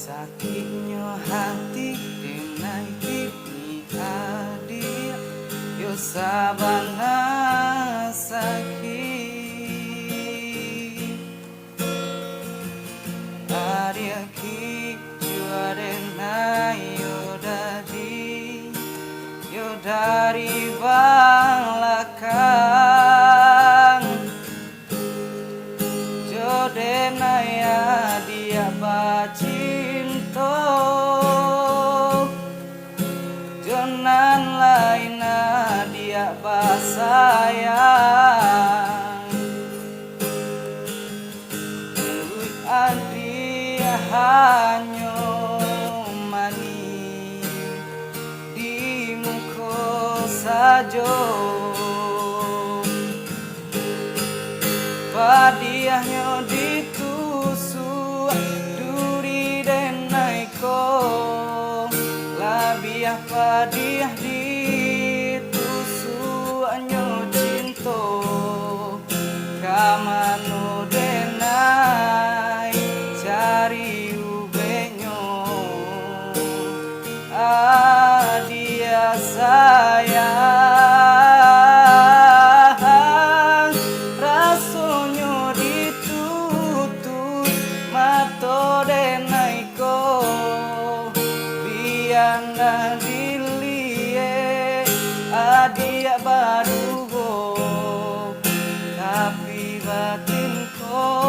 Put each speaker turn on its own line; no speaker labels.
Sakitnya hati denai ni adik yo sabana sakit adik ki juarenai yo dari belakang jodenaya dia bacinto jonan laina dia basayang adia hanyo mani di muko sajo padiahnya ditusuk duri denaiko labiah padiah ditusuknya cinto kamano denai cari ubenyo adia sayang rasonyo ditutup mato denaiko biana dilie adia barugo tapi batinku